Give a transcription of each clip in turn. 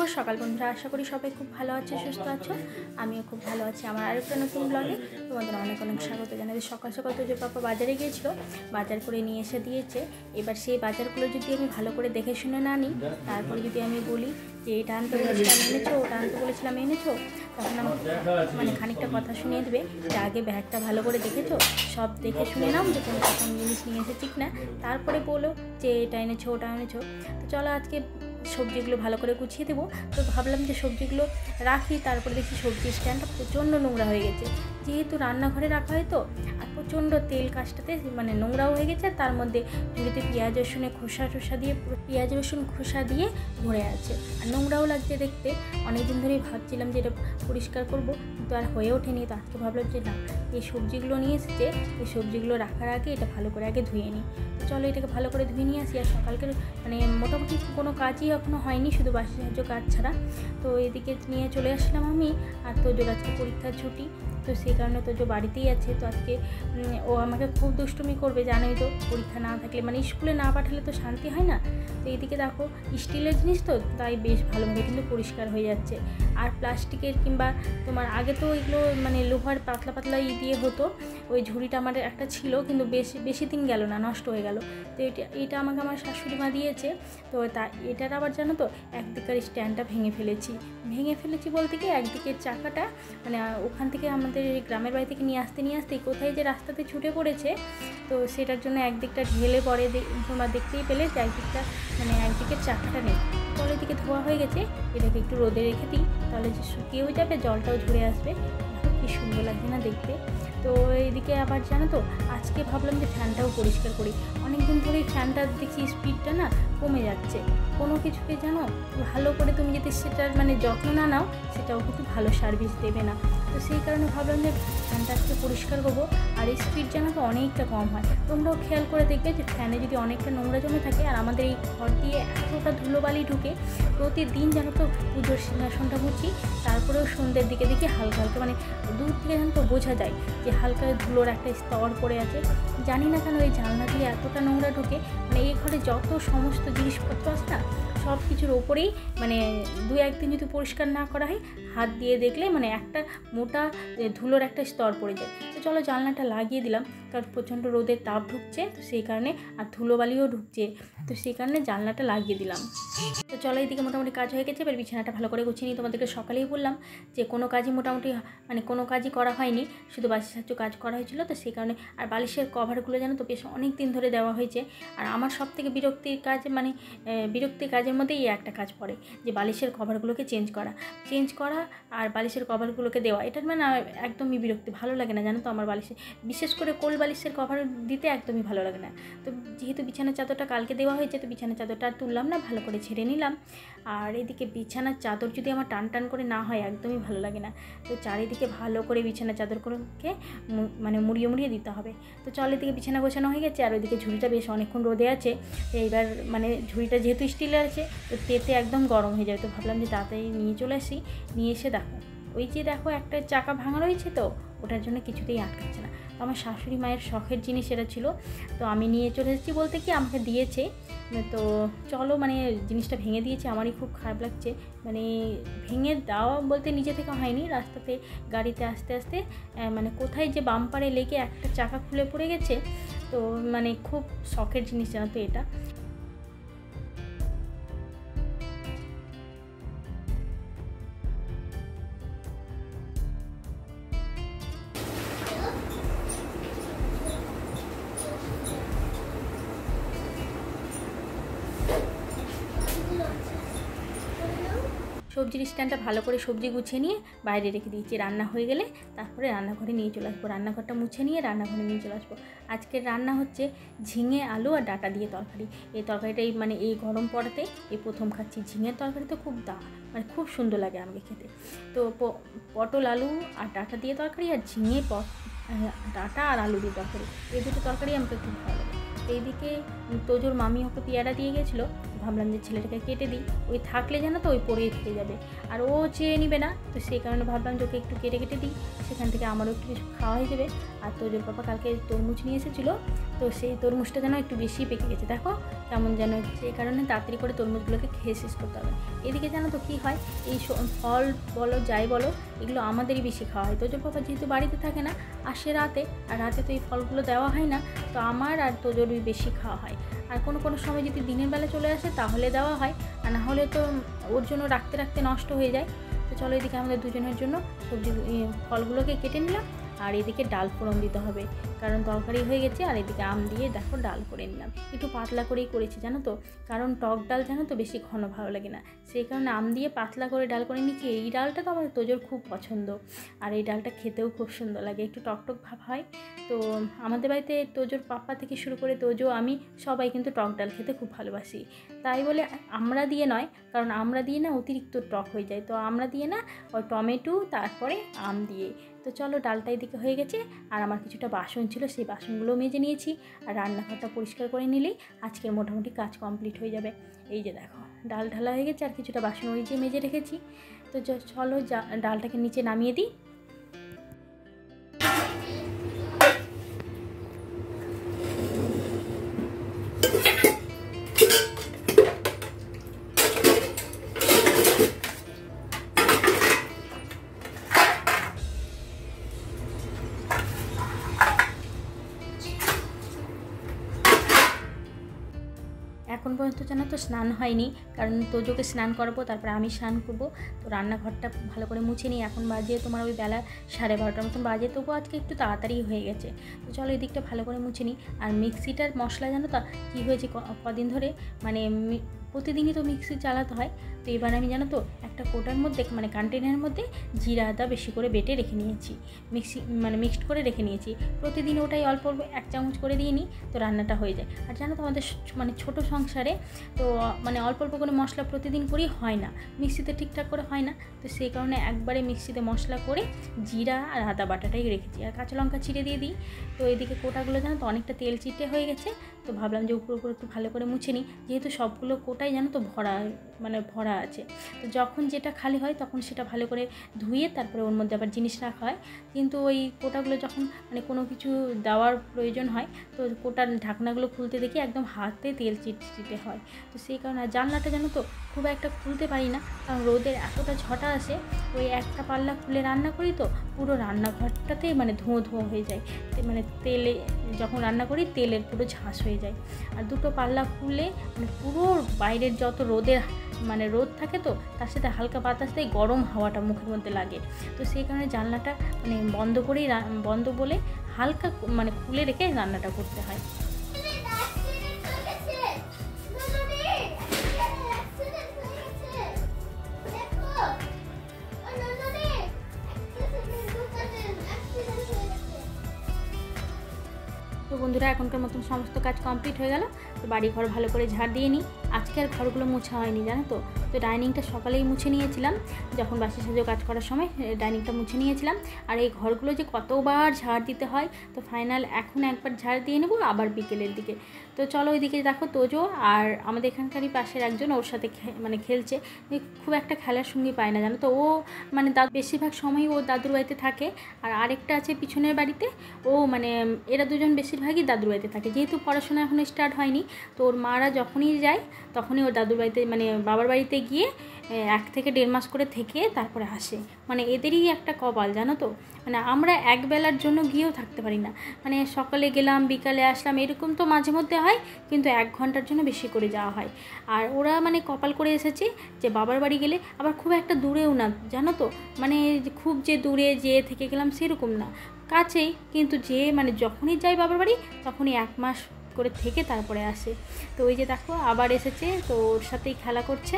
শুভ সকাল বন্ধুরা, আশা করি সবাই খুব ভালো আছে, সুস্থ আছো। আমিও খুব ভালো আছি। আমার আরেকটা নতুন ব্লগে তোমাদের অনেক অনেক স্বাগত জানাই। সকাল সকাল তো যে পাপা বাজারে গিয়েছিল, বাজার করে নিয়ে এসে দিয়েছে। এবার সেই বাজারগুলো যদি আমি ভালো করে দেখে শুনে না নিই, তারপরে যদি আমি বলি যে এটা আনতে বলেছিলাম এনেছো, ওটা আনতে বলেছিলাম এনেছো, তখন আমাকে খানিকটা কথা শুনিয়ে দেবে যে আগে ব্যাগটা ভালো করে দেখেছো, সব দেখে শুনে নাও যে কোন কোন জিনিস নিয়ে এসেছি কিনা, তারপরে বলো যে এটা এনেছো ওটা এনেছো। তো চলো আজকে সবজিগুলো ভালো করে গুছিয়ে দেবো। তো ভাবলাম যে সবজিগুলো রাখি, তারপরে দেখি সবজির স্ট্যান্ডটা প্রচণ্ড নোংরা হয়ে গেছে, যেহেতু রান্নাঘরে রাখা হয় তো, আর প্রচণ্ড তেল কাজটাতে নোংরাও হয়ে গেছে। তার মধ্যে ঝুড়িতে পেঁয়াজ রসুনের খোসা দিয়ে পেঁয়াজ রসুন খোসা দিয়ে ভরে আছে, আর নোংরাও লাগছে দেখতে। অনেকদিন ধরেই ভাবছিলাম যে এটা পরিষ্কার করবো, কিন্তু আর হয়ে ওঠেনি। তো আজকে ভাবলাম যে না, এই সবজিগুলো নিয়ে এসেছে, এই সবজিগুলো রাখার আগে এটা ভালো করে আগে ধুয়ে নিই। তো চলো এটাকে ভালো করে ধুয়ে নিয়ে আসি। আর সকালকে মোটামুটি কোনো কাজই এখনও হয়নি, শুধু বাসি সাহায্য কাজ ছাড়া। তো এদিকে নিয়ে চলে আসলাম আমি। আর তোজোর আজকে পরীক্ষার ছুটি, তো সেই কারণে তোজো বাড়িতেই আছে। তো আজকে ও আমাকে খুব দুষ্টুমি করবে, জানোই তো, পরীক্ষা না থাকলে স্কুলে না পাঠালে তো শান্তি হয় না। তো এইদিকে দেখো স্টিলের জিনিস তো, তাই বেশ ভালোভাবে কিন্তু পরিষ্কার হয়ে যাচ্ছে। আর প্লাস্টিকের কিংবা তোমার আগে তো এগুলো লোহার পাতলা পাতলা দিয়ে হতো। ওই ঝুড়িটা আমার একটা ছিল, কিন্তু বেশি দিন গেল না, নষ্ট হয়ে গেল। তো এটা আমাকে আমার শাশুড়ি মা দিয়েছে। তো এটার আবার জানো তো, একদিকের স্ট্যান্ডটা ভেঙে ফেলেছি বলতে কি, একদিকের চাকাটা ওখান থেকে আমাদের গ্রামের বাড়ি থেকে নিয়ে আসতে কোথায় যে রাস্তাতে ছুটে পড়েছে। তো সেটার জন্য একদিকটা ঢেলে পরে তোমরা দেখতেই পেলে যে একদিকের চাকাটা নেই। পরে দিকে ধোয়া হয়ে গেছে, এটাকে একটু রোদে রেখে দিই, তাহলে যে শুকিয়েও যাবে, জলটাও ঝরে আসবে। কি সুন্দর লাগছে না দেখতে। তো এইদিকে আবার জানো তো, আজকে ভাবলাম যে ফ্যানটাও পরিষ্কার করি। অনেক দিন ধরেই ফ্যানটার দেখি স্পিডটা না কমে যাচ্ছে। কোনো কিছুকে জানো ভালো করে তুমি যদি সেটার যত্ন না নাও, সেটাও কিন্তু ভালো সার্ভিস দেবে না। তো সেই কারণে ভাবলাম যে ফ্যানটা আজকে পরিষ্কার করবো। আর এই স্পিড জানো তো অনেকটা কম হয়। তোমরাও খেয়াল করে দেখবে যে ফ্যানে যদি অনেকটা নোংরা জমে থাকে, আর আমাদের এই ঘর দিয়ে এতটা ধুলোবালি ঢুকে, প্রতিদিন জানো তো পুজোর সিংহাসনটা মুছি, তারপরেও সন্ধ্যের দিকে দেখি হালকা হালকা দূর থেকে জানো তো বোঝা যায় যে হালকা ধুলোর একটা স্তর পড়ে আছে। জানি না কেন এই জানলা দিয়ে এতটা নোংরা ঢোকে। এই ঘরে যত সমস্ত জিনিসপত্র আছে না, সব কিছুর ওপরেই দু একদিন যদি পরিষ্কার না করা হয়, হাত দিয়ে দেখলে একটা মোটা ধুলোর একটা স্তর পড়ে যায়। তো চলো জানলাটা লাগিয়ে দিলাম, কারণ প্রচণ্ড রোদের তাপ ঢুকছে, তো সেই কারণে, আর ধুলোবালিও ঢুকছে, তো সেই কারণে জানলাটা লাগিয়ে দিলাম। তো চলো এইদিকে মোটামুটি কাজ হয়ে গেছে। এবার বিছানাটা ভালো করে গুছিয়ে নিই। তোমাদেরকে সকালেই বললাম যে কোনো কাজই মোটামুটি কোনো কাজই করা হয়নি, শুধু বাসি সাহায্য কাজ করা হয়েছিল। তো সেই কারণে, আর বালিশের কভারগুলো জানো তো বেশ অনেক দিন ধরে দেওয়া হয়েছে। আর আমার সব থেকে বিরক্তির কাজের মধ্যেই এই একটা কাজ পড়ে, যে বালিশের কভারগুলোকে চেঞ্জ করা আর বালিশের কভারগুলোকে দেওয়া। এটার একদমই বিরক্তি, ভালো লাগে না জানো তো আমার বালিশে, বিশেষ করে কোল বালিশের কভার দিতে একদমই ভালো লাগে না। তো যেহেতু বিছানার চাদরটা কালকে দেওয়া হয়েছে, তো বিছানার চাদরটা আর তুললাম না, ভালো করে ছেড়ে নিলাম। আর এদিকে বিছানার চাদর যদি আমার টান করে না হয়, একদমই ভালো লাগে না। তো চারিদিকে ভালো করে বিছানার চাদরগুলোকে মুড়িয়ে দিতে হবে। তো চল এদিকে বিছানা গোছানো হয়ে গেছে। আর ওইদিকে ঝুড়িটা বেশ অনেকক্ষণ রোদে আছে। এইবার ঝুড়িটা যেহেতু স্টিলের আছে, তো তেতে একদম গরম হয়ে যাবে। তো ভাবলাম যে তাড়াতাড়ি নিয়ে চলে আসি। নিয়ে এসে দেখো একটা চাকা ভাঙা রয়েছে, তো ওটার জন্য কিছুতেই আটকাচ্ছে না। তো আমার শাশুড়ি মায়ের শখের জিনিস এটা ছিল, তো আমি নিয়ে চলে এসেছি বলতে কি, আমাকে দিয়েছে। তো চলো জিনিসটা ভেঙে দিয়েছে, আমারই খুব খারাপ লাগছে। ভেঙে দেওয়া বলতে নিজে থেকে হয়নি, রাস্তাতে গাড়িতে আস্তে আস্তে কোথায় যে বাম্পারে লেগে একটা চাকা খুলে পড়ে গেছে। তো খুব শখের জিনিস জানো তো এটা। সবজির স্ট্যান্ডটা ভালো করে সবজি গুছিয়ে নিয়ে বাইরে রেখে দিয়েছি। রান্না হয়ে গেলে তারপরে রান্নাঘরে নিয়ে চলে আসবো, রান্নাঘরটা মুছে নিয়ে রান্নাঘরে নিয়ে চলে আসবো। আজকের রান্না হচ্ছে ঝিঙে আলু আর ডাঁটা দিয়ে তরকারি। এই তরকারিটাই এই গরম পড়াতে এই প্রথম খাচ্ছি। ঝিঙের তরকারি তো খুব খুব সুন্দর লাগে আমাকে খেতে। তো পটল আলু আর ডাঁটা দিয়ে তরকারি, আর ঝিঙে ডাঁটা আর আলু দিয়ে তরকারি, এই দুটো তরকারি আমাকে খুব ভালো লাগে। এইদিকে তোজোর মামি ওকে পেয়ারা দিয়ে গেছিলো, ভাবলাম যে ছেলেটাকে কেটে দিই, ওই থাকলে জানো তো ওই পরেই থেকে যাবে, আর ও চেয়ে নিবে না। তো সেই কারণে ভাবলাম যে ওকে একটু কেটে কেটে দিই, সেখান থেকে আমারও একটু কিছু খাওয়া হয়ে যাবে। আর তোজোর পাপা কালকে তরমুজ নিয়ে এসেছিলো, তো সেই তরমুজটা যেন একটু বেশি পেকে গেছে, দেখো কেমন যেন, সেই কারণে তাড়াতাড়ি করে তরমুজগুলোকে খেয়ে শেষ করতে হবে। এদিকে জানো তো কী হয়, এই ফল বলো যাই বলো এগুলো আমাদেরই বেশি খাওয়া হয়। তোজোর পাপা যেহেতু বাড়িতে থাকে না, আসে রাতে, আর রাতে তো এই ফলগুলো দেওয়া হয় না, তো আমার আর তোজোরই বেশি খাওয়া হয়। আর কোনো কোনো সময় যদি দিনের বেলা চলে আসে তাহলে দেওয়া হয়, আর না হলে তো ওর জন্য রাখতে রাখতে নষ্ট হয়ে যায়। তো চলো এদিকে আমাদের দুজনের জন্য সবজি ফলগুলোকে কেটে নিলাম, আর এদিকে ডাল ফোড়ন দিতে হবে, কারণ তরকারি হয়ে গেছে। আর এদিকে আম দিয়ে দেখো ডাল করে নিলাম, একটু পাতলা করেই করেছি জানো তো, কারণ টক ডাল জানো তো বেশি ঘন ভালো লাগে না, সেই কারণে আম দিয়ে পাতলা করে ডাল করে নিচ্ছি। এই ডালটা তো আমার তোজোর খুব পছন্দ, আর এই ডালটা খেতেও খুব সুন্দর লাগে, একটু টকটক ভাব হয়। তো আমাদের বাড়িতে তোজোর পাপা থেকে শুরু করে তোজো আমি সবাই কিন্তু টক ডাল খেতে খুব ভালোবাসি, তাই বলে আমরা দিয়ে নয়, কারণ আমরা দিয়ে না অতিরিক্ত টক হয়ে যায়, তো আমরা দিয়ে না ওই টমেটো তারপরে আম দিয়ে। তো চলো ডালটা এদিকে হয়ে গেছে, আর আমার কিছুটা বাসন ছিল সেই বাসনগুলো মেজে নিয়েছি, আর রান্নাঘরটা পরিষ্কার করে নিলেই আজকের মোটামুটি কাজ কমপ্লিট হয়ে যাবে। এই যে দেখো ডাল ঢালা হয়ে গেছে, আর কিছুটা বাসন ওই যে মেজে রেখেছি। তো চলো ডালটাকে নিচে নামিয়ে দিই। এখন পর্যন্ত জানো তো স্নান হয়নি, কারণ তোজোকে স্নান করাবো, তারপরে আমি স্নান করবো। তো রান্নাঘরটা ভালো করে মুছে নিই, এখন বাজে তোমার ওই বেলা 12:30টার মতন বাজে, তবুও আজকে একটু তাড়াতাড়ি হয়ে গেছে। তো চলো এই দিকটা ভালো করে মুছে নিই। আর মিক্সিটার মশলা জানো তো কী হয়েছে কদিন ধরে, মানে প্রতিদিনই তো মিক্সি চালাতে হয়, তো এবার আমি জানো তো একটা কোটার মধ্যে মানে কন্টেনারের মধ্যে জিরা আদা বেশি করে বেটে রেখে নিয়েছি, মিক্সড করে রেখে নিয়েছি। প্রতিদিন ওটাই অল্প অল্প 1 চামচ করে দিয়ে নিই, তো রান্নাটা হয়ে যায়। আর জানো তো আমাদের মানে ছোটো সংসারে তো মানে অল্প অল্প করে মশলা প্রতিদিন করেই হয় না, মিক্সিতে ঠিকঠাক করে হয় না, তো সেই কারণে একবারে মিক্সিতে মশলা করে জিরা আর আদা বাটাটাই রেখেছি, আর কাঁচা লঙ্কা ছিঁড়ে দিয়ে দিই। তো এদিকে কোটাগুলো জানো তো অনেকটা তেল চিটে হয়ে গেছে, তো ভাবলাম যে উপর উপর একটু ভালো করে মুছে নিই, যেহেতু সবগুলো কোটাই জানো তো ভরা আছে। তো যখন যেটা খালি হয় তখন সেটা ভালো করে ধুয়ে তারপরে ওর মধ্যে আবার জিনিস রাখা হয়, কিন্তু ওই কোটাগুলো যখন মানে কোনো কিছু দেওয়ার প্রয়োজন হয়, তো কোটার ঢাকনাগুলো খুলতে দেখি একদম হাতে তেল চিটচিটে হয়। তো সেই কারণে আর জানলাটা জানো তো খুব একটা খুলতে পারি না, কারণ রোদের এতটা ঝটা আসে, ওই একটা পাল্লা খুলে রান্না করি তো পুরো রান্নাঘরটাতেই মানে ধোঁয়া ধোঁয়া হয়ে যায়, মানে তেলে যখন রান্না করি তেলের পুরো ঝাঁস হয়ে যায়। আর দুটো পাল্লা খুলে মানে পুরো বাইরের যত রোদ থাকে, তো তার সাথে হালকা বাতাস দেয়, গরম হাওয়াটা মুখের মধ্যে লাগে। তো সেই কারণে জানলাটা মানে বন্ধ বলে হালকা মানে খুলে রেখে রান্নাটা করতে হয়। তো বন্ধুরা এখনকার মতন সমস্ত কাজ কমপ্লিট হয়ে গেল, তো বাড়ি ঘর ভালো করে ঝাড় দিয়ে নিই। আজকে আর ঘরগুলো মোছা হয়নি জানো তো, ডাইনিংটা সকালেই মুছে নিয়েছিলাম, যখন বাসি সাজো কাজ করার সময় ডাইনিংটা মুছে নিয়েছিলাম। আর এই ঘরগুলো যে কতবার ঝাড় দিতে হয়, তো ফাইনাল এখন একবার ঝাড় দিয়ে নেবো আবার বিকেলের দিকে। তো চলো ওইদিকে দেখো তোজো আর আমাদের এখানকারই পাশের একজন ওর সাথে মানে খেলছে, খুব একটা খেলার সঙ্গী পায় না জানো তো, ও মানে বেশিরভাগ সময় ও দাদুর বাড়িতে থাকে, আর আরেকটা আছে পিছনের বাড়িতে, ও মানে এরা দুজন বেশিরভাগই দাদুর বাড়িতে থাকে, যেহেতু পড়াশোনা এখনও স্টার্ট হয়নি, তো ওর মারা যখনই যায় তখনই ওর দাদুর বাড়িতে মানে বাবার বাড়িতে গিয়ে 1 থেকে 1.5 মাস করে থেকে তারপরে আসে। মানে এদেরই একটা কপাল জানো তো, মানে আমরা একবেলার জন্য গিয়েও থাকতে পারি না, মানে সকালে গেলাম বিকালে আসলাম এরকম তো মাঝে মধ্যে হয়, কিন্তু 1 ঘন্টার জন্য বেশি করে যাওয়া হয়। আর ওরা মানে কপাল করে এসেছে যে বাবার বাড়ি গেলে আবার খুব একটা দূরেও না জানো তো, মানে খুব যে দূরে যেয়ে থেকে গেলাম সেরকম না, কাছেই, কিন্তু যে মানে যখনই যাই বাবার বাড়ি তখনই 1 মাস করে থেকে তারপরে আসে। তো ওই যে দেখো আবার এসেছে, তো ওর সাথেই খেলা করছে।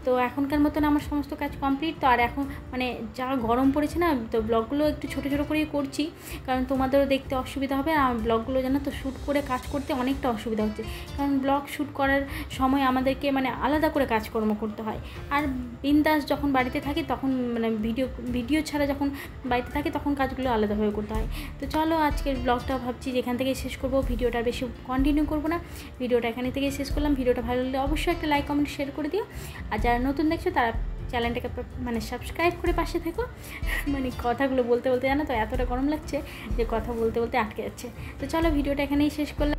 তো তো এখনকার মতন আমার সমস্ত কাজ কমপ্লিট। তো আর এখন মানে যা গরম পড়েছে না, তো ব্লগগুলো একটু ছোটো ছোটো করেই করছি, কারণ তোমাদেরও দেখতে অসুবিধা হবে। আর ব্লগগুলো জানো তো শ্যুট করে কাজ করতে অনেকটা অসুবিধা হচ্ছে, কারণ ব্লগ শ্যুট করার সময় আমাদেরকে মানে আলাদা করে কাজকর্ম করতে হয়। আর বিন্দাস যখন বাড়িতে থাকি তখন মানে ভিডিও ছাড়া যখন বাড়িতে থাকি তখন কাজগুলো আলাদাভাবে করতে হয়। তো চলো আজকের ব্লগটা ভাবছি যেখান থেকে শেষ করবো, ভিডিওটা বেশি কন্টিনিউ করবো না, ভিডিওটা এখানে থেকে শেষ করলাম। ভিডিওটা ভালো লাগলে অবশ্যই একটা লাইক কমেন্ট শেয়ার করে দিও, আর যারা নতুন দেখছো তারা চ্যানেলটাকে মানে সাবস্ক্রাইব করে পাশে থেকো। মানে কথাগুলো বলতে বলতে জানো তো এতটা গরম লাগছে যে কথা বলতে বলতে আটকে যাচ্ছে। তো চলো ভিডিওটা এখানেই শেষ করলাম।